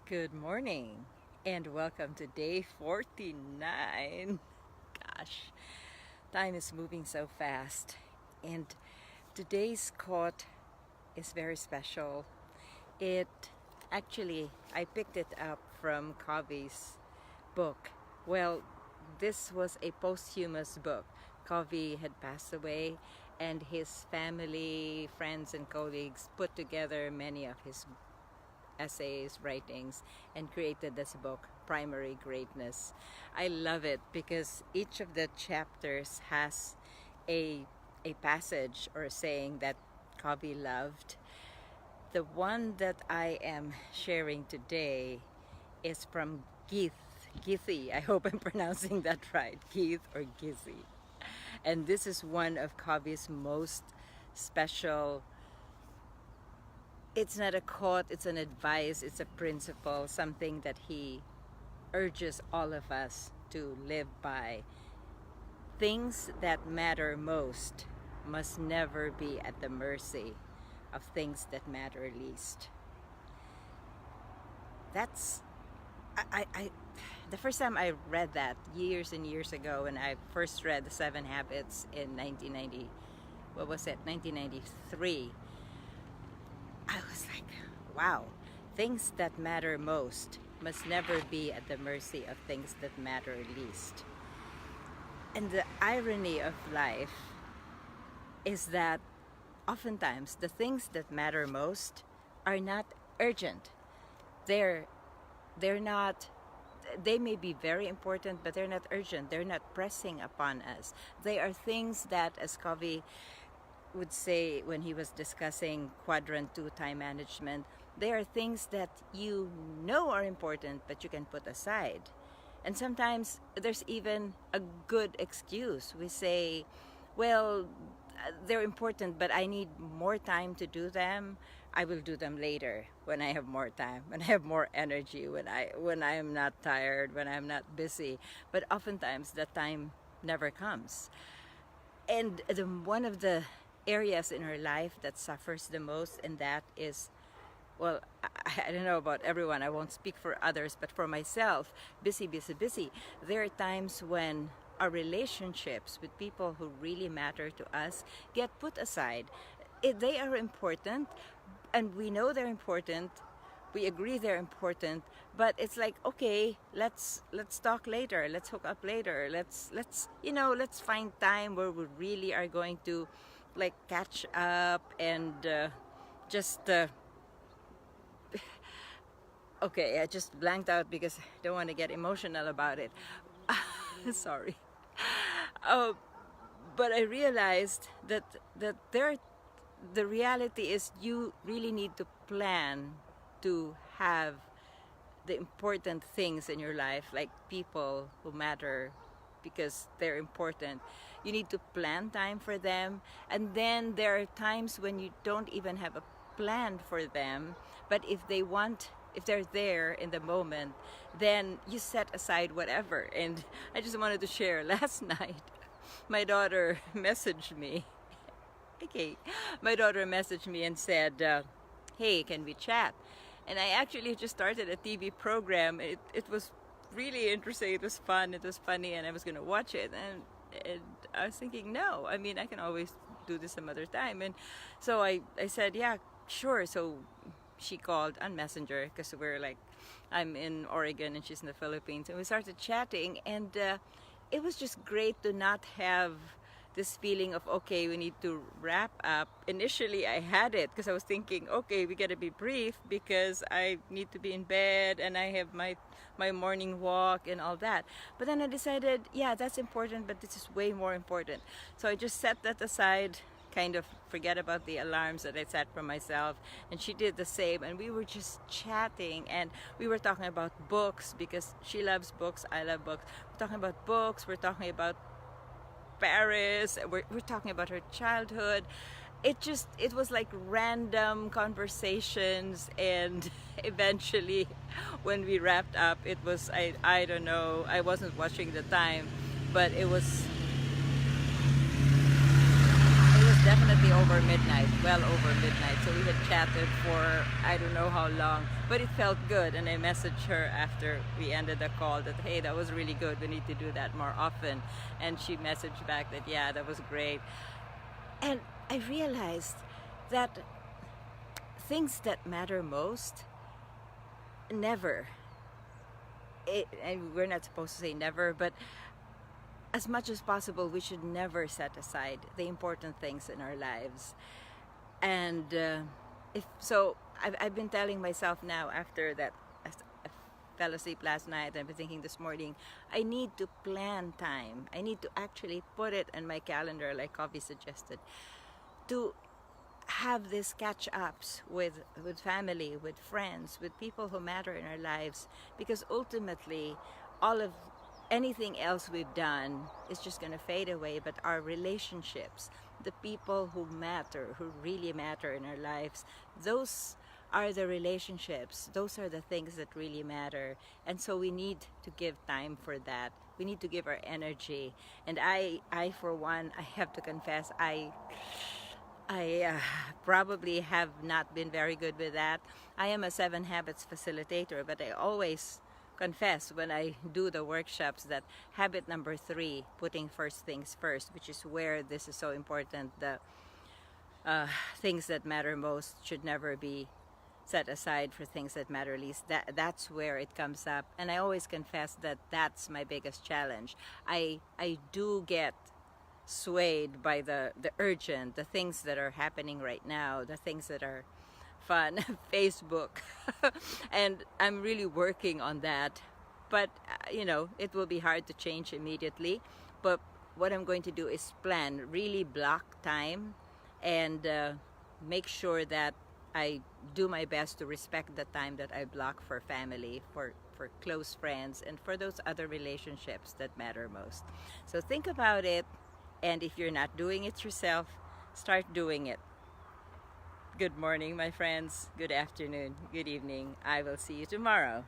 Good morning and welcome to day 49. Gosh, time is moving so fast. And today's quote is very special. It I picked it up from Covey's book. Well, this was a posthumous book. Covey had passed away, and his family, friends, and colleagues put together many of his essays, writings, and created this book, Primary Greatness. I love it because each of the chapters has a passage or a saying that Covey loved. The one that I am sharing today is from Goethe. I hope I'm pronouncing that right. Goethe or Goethe. And this is one of Covey's most special. It's not a quote, it's an advice, it's a principle, something that he urges all of us to live by. Things that matter most must never be at the mercy of things that matter least. That's, the first time I read that years and years ago, when I first read The 7 Habits in 1993, I was like, wow, things that matter most must never be at the mercy of things that matter least. And the irony of life is that oftentimes the things that matter most are not urgent. They're not, they may be very important, but they're not urgent. They're not pressing upon us. They are things that, as Covey would say when he was discussing quadrant 2 time management, they are things that you know are important but you can put aside. And sometimes there's even a good excuse. We say, well, they're important but I need more time to do them. I will do them later when I have more time, when I have more energy, when I am not tired, when I'm not busy. But oftentimes that time never comes. And one of the areas in her life that suffers the most, and that is, well, I don't know about everyone, I won't speak for others, but for myself, busy. There are times when our relationships with people who really matter to us get put aside. They are important, and we know they're important, we agree they're important, but it's like, okay, let's talk later, let's hook up later, let's find time where we really are going to like catch up and okay, I just blanked out because I don't want to get emotional about it. Sorry. Oh, but I realized that the reality is you really need to plan to have the important things in your life, like people who matter because they're important. You need to plan time for them, and then there are times when you don't even have a plan for them, but if they're there in the moment, then you set aside whatever. And I just wanted to share, last night my daughter messaged me. Okay, my daughter messaged me and said, hey, can we chat? And I actually just started a TV program. It was really interesting, it was fun, it was funny, and I was going to watch it, and I was thinking, no, I mean, I can always do this some other time. And so I said, yeah, sure. So she called on Messenger, because we're like, I'm in Oregon and she's in the Philippines, and we started chatting, and it was just great to not have this feeling of, okay, we need to wrap up. Initially I had it because I was thinking, okay, we gotta be brief because I need to be in bed and I have my morning walk and all that. But then I decided, yeah, that's important, but this is way more important. So I just set that aside, kind of forget about the alarms that I set for myself, and she did the same, and we were just chatting, and we were talking about books because she loves books, I love books. We're talking about books, we're talking about Paris, we're talking about her childhood. It was like random conversations, and eventually when we wrapped up, it was, I don't know, I wasn't watching the time, but it was definitely over midnight, well over midnight. So we had chatted for I don't know how long, but it felt good. And I messaged her after we ended the call that, hey, that was really good. We need to do that more often. And she messaged back that, yeah, that was great. And I realized that things that matter most never, and we're not supposed to say never, but as much as possible, we should never set aside the important things in our lives. And if so, I've been telling myself now after that, I fell asleep last night, and I've been thinking this morning, I need to plan time. I need to actually put it in my calendar, like Coffee suggested, to have these catch-ups with family, with friends, with people who matter in our lives, because ultimately all of anything else we've done is just going to fade away. But our relationships, the people who matter, who really matter in our lives, those are the relationships, those are the things that really matter. And so we need to give time for that. We need to give our energy. And I for one, I have to confess, I probably have not been very good with that. I am a 7 Habits facilitator, but I always confess when I do the workshops that habit number 3, putting first things first, which is where this is so important. The things that matter most should never be set aside for things that matter least. That's where it comes up. And I always confess that that's my biggest challenge. I do get swayed by the urgent, the things that are happening right now, the things that are fun, Facebook. And I'm really working on that. But, it will be hard to change immediately. But what I'm going to do is plan, really block time, and make sure that I do my best to respect the time that I block for family, for close friends, and for those other relationships that matter most. So think about it. And if you're not doing it yourself, start doing it. Good morning, my friends. Good afternoon. Good evening. I will see you tomorrow.